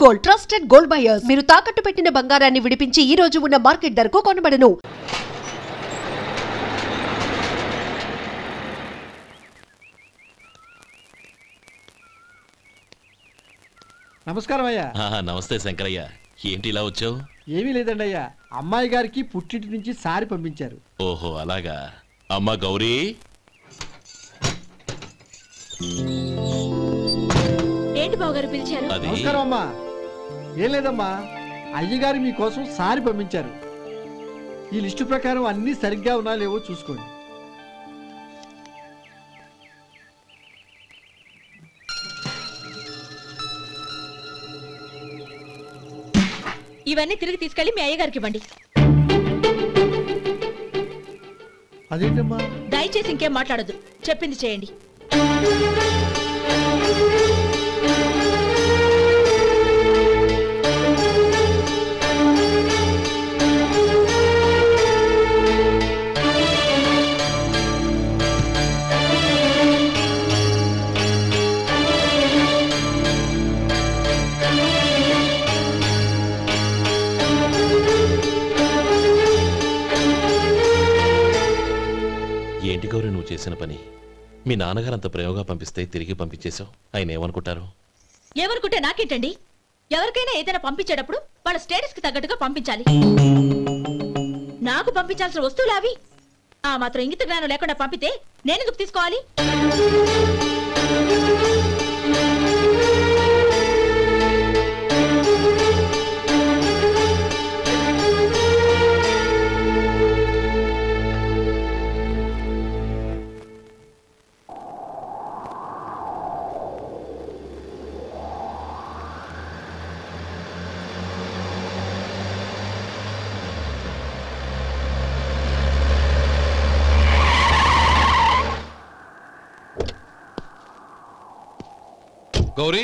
Gold trusted gold buyers. మీరు తాకట్టు పెట్టిన బంగారాన్ని విడిపించి ఈ రోజు ఉన్న మార్కెట్ ధరకు కొనబడను. నమస్కారం అయ్యా. నమస్తే శంకరయ్య, ఏంటి ఇలా వచ్చావు? ఏమీ లేదండి అయ్యా, అమ్మాయి గారికి పుట్టింటి నుంచి సారి పంపించారు. ఓహో అలాగా. అమ్మా గౌరీ, ఏంటి బావగారు పిలిచారు? నమస్కారం అమ్మా. ఏం లేదమ్మా, అయ్యగారు మీకోసం సారి పంపించారు. ఈ లిస్టు ప్రకారం అన్ని సరిగ్గా ఉన్నా లేవో చూసుకోండి. ఇవన్నీ తిరిగి తీసుకెళ్లి మీ అయ్యగారికి ఇవ్వండి. అదేంటమ్మా? దయచేసి ఇంకేం మాట్లాడద్దు, చెప్పింది చేయండి. ఏంటి గౌరీ నువ్వు చేసిన పని? మీ నాన్నగారు అంత ప్రేమగా పంపిస్తే తిరిగి పంపించేశావు. ఆయన ఏమనుకుంటారు? ఏమనుకుంటే నాకేంటండి? ఎవరికైనా ఏదైనా పంపించేటప్పుడు వాళ్ళ స్టేటస్ కి తగ్గట్టుగా పంపించాలి. నాకు పంపించాల్సిన వస్తువులు అవి. ఆ మాత్రం ఇంగిత జ్ఞానం లేకుండా పంపితే నేనెందుకు తీసుకోవాలి? గౌరీ,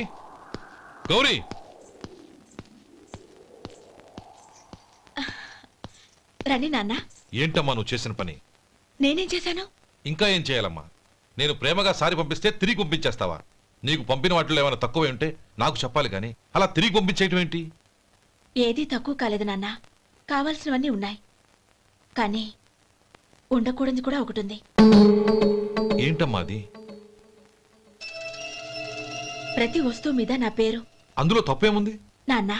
గౌరీ, రండి నాన్న. ఏంటమ్మా నువ్వు చేసిన పని? నేనేం చేశాను? ఇంకా ఏం చేయాలమ్మా? నేను ప్రేమగా సారి పంపిస్తే తిరిగి పంపించేస్తావా? నీకు పంపిన వాటిలో ఏమైనా తక్కువ ఉంటే నాకు చెప్పాలి కానీ అలా తిరిగి పంపించేయటం ఏంటి? ఏదీ తక్కువ కాలేదు నాన్న, కావాల్సినవన్నీ ఉన్నాయి. కానీ ఉండకూడదు కూడా ఒకటి ఉంది. ఏంటమ్మా అది? ప్రతి వస్తువు మీద నా పేరు. అందులో తప్పేముంది నాన్న?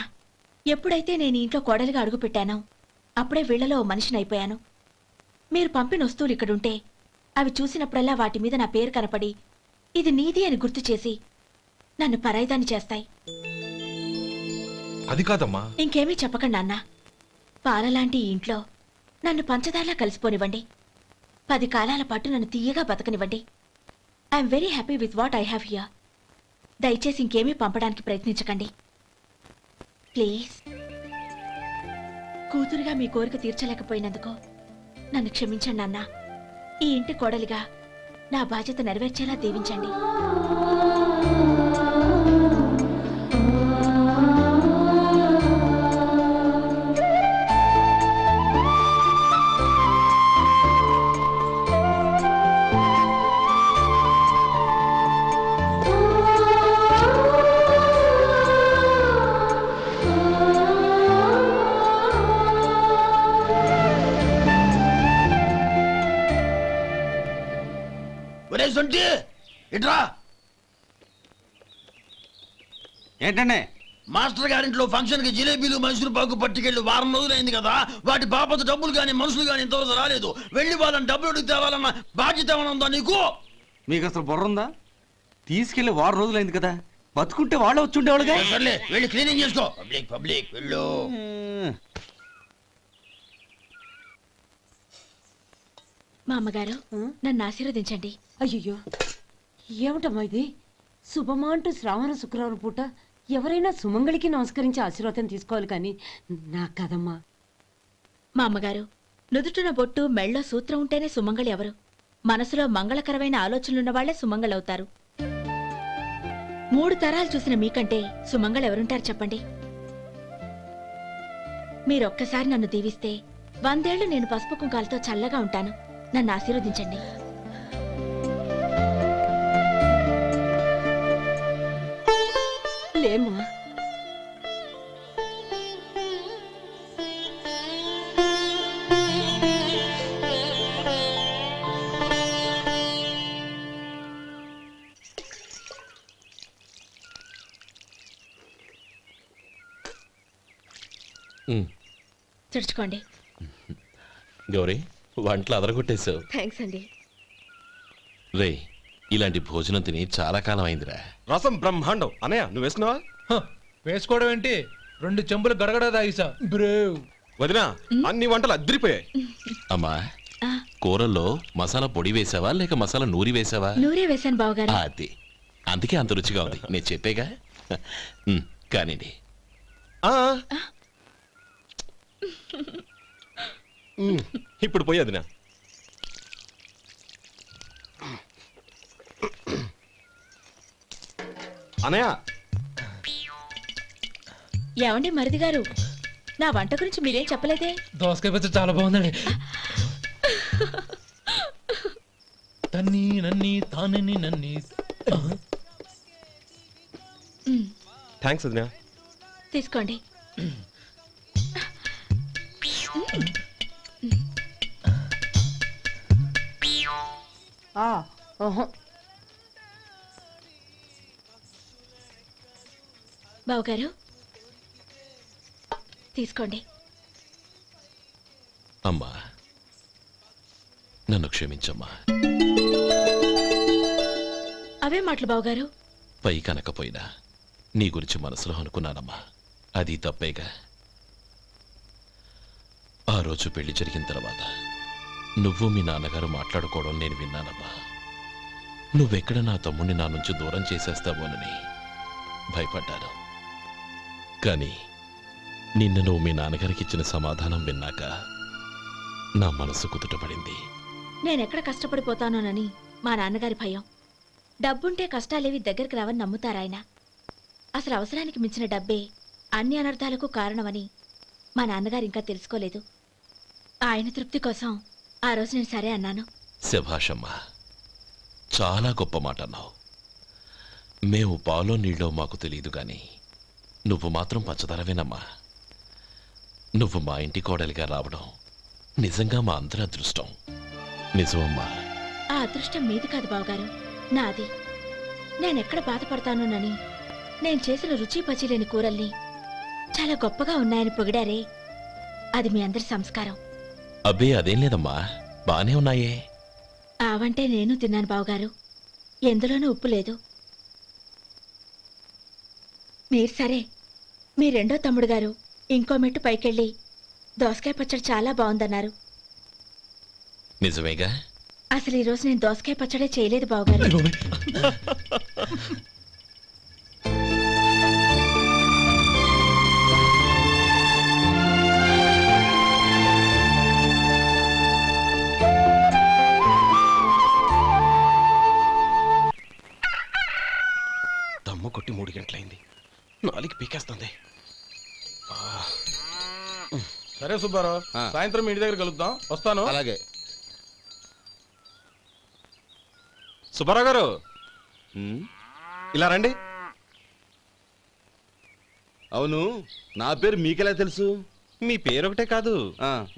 ఎప్పుడైతే నేను ఇంట్లో కోడలిగా అడుగు పెట్టానో అప్పుడే వీళ్లలో మనిషిని అయిపోయాను. మీరు పంపిన వస్తువులు ఇక్కడుంటే అవి చూసినప్పుడల్లా వాటి మీద నా పేరు కనపడి ఇది నీది అని గుర్తు చేసి నన్ను పరాయిదాన్ని చేస్తాయి. అది కాదమ్మా. ఇంకేమీ చెప్పకండి నాన్న. పాలలాంటి ఈ ఇంట్లో నన్ను పంచదారలా కలిసిపోనివ్వండి. 10 కాలాల పాటు నన్ను తీయగా బతకనివ్వండి. I'm very happy with what I have here. దయచేసి ఇంకేమీ పంపడానికి ప్రయత్నించకండి ప్లీజ్. కూతురుగా మీ కోరిక తీర్చలేకపోయినందుకు నన్ను క్షమించండి నాన్న. ఈ ఇంటి కోడలిగా నా బాధ్యత నెరవేర్చేలా దీవించండి. ఏంటండి? మాస్టర్ గారింట్లో ఫంక్షన్ కి జిలేబీలు మైసూరు పాకు పట్టుకెళ్ళి వారం రోజులైంది కదా. వాటి బాపత డబ్బులు కానీ మనుషులు కానీ ఇంతవరకు రాలేదు. వెళ్ళి వాళ్ళని డబ్బులు అడిగి తేవాలన్న బాధ్యత ఏమైనా ఉందా నీకు? మీకు అసలు బుర్ర ఉందా? తీసుకెళ్లి వారం రోజులైంది కదా, బతుకుంటే వాళ్ళు వచ్చి ఉండేవాళ్ళుగా. సర్లే వెళ్ళి క్లీనింగ్ చేసుకో. పబ్లిక్ పబ్లిక్ వెళ్ళు. మా అమ్మగారు నన్ను ఆశీర్వదించండి. అయ్యో ఏమిటమ్మా ఇది? శుభమా అంటూ శ్రావణ శుక్రవారం పూట ఎవరైనా సుమంగళికి నమస్కరించి ఆశీర్వాదం తీసుకోవాలి కానీ నా కదమ్మా. మా అమ్మగారు నుదుటిన బొట్టు మెళ్ళో సూత్రం ఉంటేనే సుమంగళి ఎవరు? మనసులో మంగళకరమైన ఆలోచనలున్న వాళ్లే సుమంగళవుతారు. 3 తరాలు చూసిన మీకంటే సుమంగళ ఎవరుంటారు చెప్పండి? మీరొక్కసారి నన్ను దీవిస్తే 100 ఏళ్లు నేను పసుపు కుంకాలతో చల్లగా ఉంటాను. నన్ను ఆశీర్వదించండి. లేమ్మా, తుడుచుకోండి. గౌరీ వంటలు అదరగొట్టేశావు. థ్యాంక్స్ అండి. రే ఇలాంటి భోజనం తిని చాలా కాలం అయిందిరా. రసం బ్రహ్మాండం. అనయ్య నువ్వు వేసుకున్నావా? వేసుకోవడం ఏంటి, 2 చెంబులు గడగడ తాగిసా. బ్రేవ్ వదినా అన్ని వంటలు అద్దరిపోయాయి. అమ్మా కూరల్లో మసాలా పొడి వేసావా లేక మసాలా నూరి వేసావా? నూరే వేసాను బావగారు. అది అందుకే అంత రుచిగా ఉంది. నేను చెప్పేగా. కానివ్వండి. ఇప్పుడు పోయి వదినా. అనయ్య ఏమండి మరిది గారు, నా వంట గురించి మీరేం చెప్పలేదే? దోసకాయ పచ్చడి చాలా బాగుందండి. తన్ని నన్ని తానని నన్ని. థ్యాంక్స్ వదినా. తీసుకోండి. బావగారు తీసుకోండి. అమ్మా నన్ను క్షమించమ్మా. అవే మాటలు బావగారు. పై కనకపోయినా నీ గురించి మనసులో అనుకున్నానమ్మా. అది తప్పేగా. ఆ రోజు పెళ్లి జరిగిన తర్వాత నువ్వు మీ నాన్నగారు మాట్లాడుకోవడం నేను విన్నానమ్మా. నువ్వెక్కడ నా తమ్ముడిని నా నుంచి దూరం చేసేస్తావోనని భయపడ్డాను. కానీ నిన్న నువ్వు మీ నాన్నగారికి ఇచ్చిన సమాధానం విన్నాక నా మనసు కుదుటపడింది. నేనెక్కడ కష్టపడిపోతానోనని మా నాన్నగారి భయం. డబ్బుంటే కష్టాలేవి దగ్గరికి రావని నమ్ముతారాయన. అసలు అవసరానికి మించిన డబ్బే అన్ని అనర్థాలకు కారణమని మా నాన్నగారు ఇంకా తెలుసుకోలేదు. ఆయన తృప్తి కోసం ఆ రోజు నేను సరే అన్నాను. శభాషమ్మా, చాలా గొప్ప మాట అన్నావు. మేము పాలో నీళ్ళో మాకు తెలియదు గాని నువ్వు మాత్రం పచ్చదనవేనమ్మా. నువ్వు మా ఇంటి కోడలిగా రావడం నిజంగా మా అందరి అదృష్టం. నిజమమ్మా. ఆ అదృష్టం మీది కాదు బావగారు, నాది. నేనెక్కడ బాధపడతానోనని నేను చేసిన రుచి పచిలేని కూరల్ని చాలా గొప్పగా ఉన్నాయని పొగిడారే, అది మీ అందరి సంస్కారం. అబ్బే అదేం లేదమ్మా, బానే ఉన్నాయే. ఆవంటే నేను తిన్నాను బావగారు, ఎందులోనూ ఉప్పు లేదు. మీరు సరే, మీ రెండో తమ్ముడు గారు ఇంకో మెట్టు పైకెళ్ళి దోసకాయ పచ్చడి చాలా బాగుందన్నారు. నిజమేగా? అసలు ఈరోజు నేను దోసకాయ పచ్చడే చేయలేదు బావగారు. దమ్ము కొట్టి 3 గంటలైంది. 4కి పీకేస్తుంది. సరే సుబ్బారావు, సాయంత్రం మీ ఇంటి దగ్గర కలుద్దాం. వస్తాను. అలాగే. సుబ్బారావు గారు ఇలా రండి. అవును, నా పేరు మీకెలా తెలుసు? మీ పేరు ఒకటే కాదు,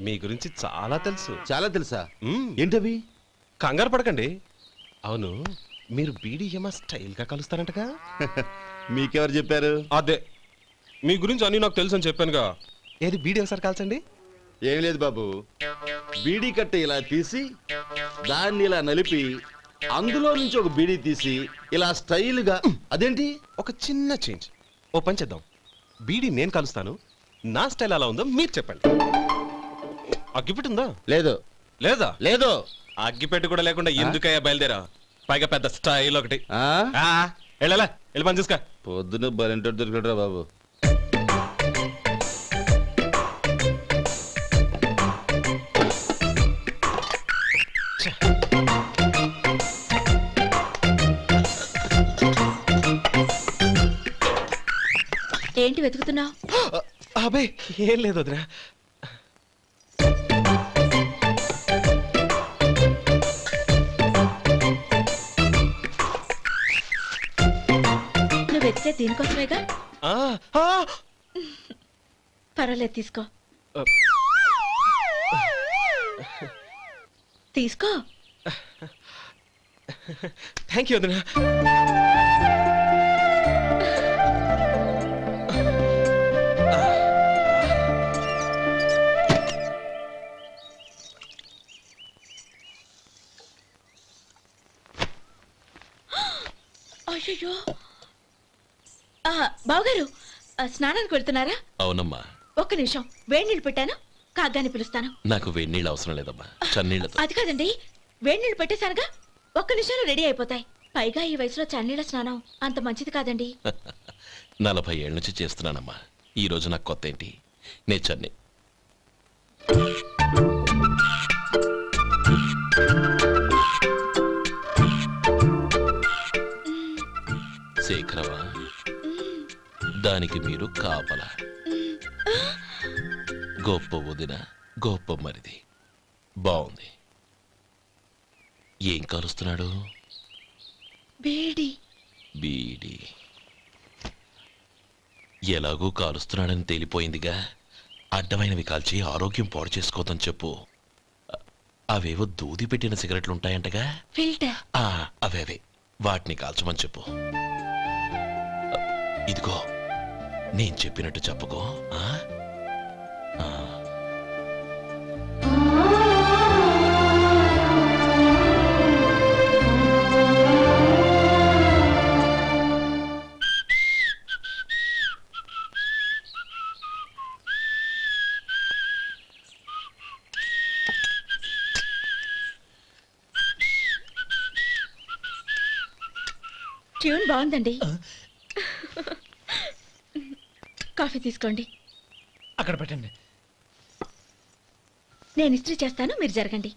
మీ గురించి చాలా తెలుసు. చాలా తెలుసా? ఏంటవి? కంగారు పడకండి. అవును, మీరు బీడీఎం స్టైల్గా కలుస్తారంటగా? మీకెవరు చెప్పారు? అదే, మీ గురించి అన్ని నాకు తెలుసు అని చెప్పానుగా. ఏది బీడీ ఒకసారి కాల్చండి. ఏం లేదు బాబు, బీడీ కట్ట ఇలా తీసి దాన్ని ఇలా నలిపి అందులో నుంచి ఒక బీడీ తీసి ఇలా స్టైల్గా. అదేంటి? ఒక చిన్న చేంజ్. ఓ పని చేద్దాం, బీడీ నేను కలుస్తాను, నా స్టైల్ అలా ఉందో మీరు చెప్పండి. అగ్గిపెట్టి ఉందా? లేదు. లేదా? లేదు. అగ్గిపెట్టి కూడా లేకుండా ఎందుకయ్యా బయలుదేరా? పైగా పెద్ద స్టైల్ ఒకటి. వెళ్ళాలా, వెళ్ళి పని చూసుకో. పొద్దున బలింటో దొరికడరా బాబు. ఏంటి వెతుకుతున్నావు? అబే ఏం లేదు వదినా. నువ్వు వెతికే దీనికోసమేగా. పర్వాలేదు, తీసుకో. తీసుకో. థ్యాంక్ యూ వదినా. బావగారు స్నానానికి వెళ్తున్నారా? అవునమ్మా. ఒక్క నిమిషం, వేడి నీళ్ళు పెట్టాను, కాగ్గాని పిలుస్తాను. నాకు వేడి నీళ్ళు అవసరం లేదమ్మా, చన్నీళ్ళతో. అది కాదండి, వేడి నీళ్ళు పెట్టేశానుగా, ఒక్క నిమిషంలో రెడీ అయిపోతాయి. పైగా ఈ వయసులో చన్నీళ్ళ స్నానం అంత మంచిది కాదండి. 40 ఏళ్ళ నుంచి చేస్తున్నానమ్మా. ఈ రోజు నాకు కొత్త ఏంటి? నే చన్ని. శేఖరవా, దానికి మీరు కాపలా. గొప్ప వదిన, గొప్ప మరిది. బాగుంది. ఏం కాలుస్తున్నాడు? బీడి. బీడి ఎలాగూ కాలుస్తున్నాడని తేలిపోయిందిగా. అడ్డమైనవి కాల్చి ఆరోగ్యం పాడు చేసుకోదని చెప్పు. అవేవో దూది పెట్టిన సిగరెట్లు ఉంటాయంటగా, ఫిల్టర్. అవే వాటిని కాల్చమని చెప్పు. ఇదిగో నేను చెప్పినట్టు చెప్పుకో. ట్యూన్ బాగుందండి. కాఫీ తీసుకోండి. అక్కడ పెట్టండి. నేను ఇస్త్రీ చేస్తాను, మీరు జరగండి.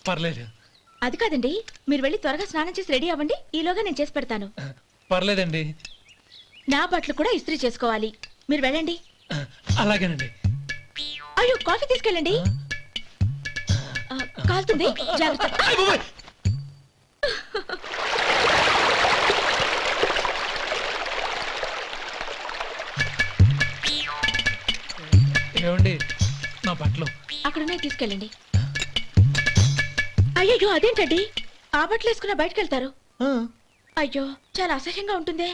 పర్లేదు. అది కాదండి, మీరు వెళ్ళి త్వరగా స్నానం చేసి రెడీ అవ్వండి, ఈలోగా నేను చేసి పెడతాను. పర్లేదండి. నా బట్టలు కూడా ఇస్త్రీ చేసుకోవాలి, మీరు వెళ్ళండి. అలాగేనండి. అయ్యో, కాఫీ తీసుకెళ్ళండి. కాలుతుంది, జాగ్రత్త. ఏమండి, నా బట్టలు అక్కడున్నాయి, తీసుకెళ్ళండి. అయ్యో, అదేంటండి, ఆ బట్టలు వేసుకున్న బయటకు వెళ్తారు? అయ్యో, చాలా అసహ్యంగా ఉంటుంది.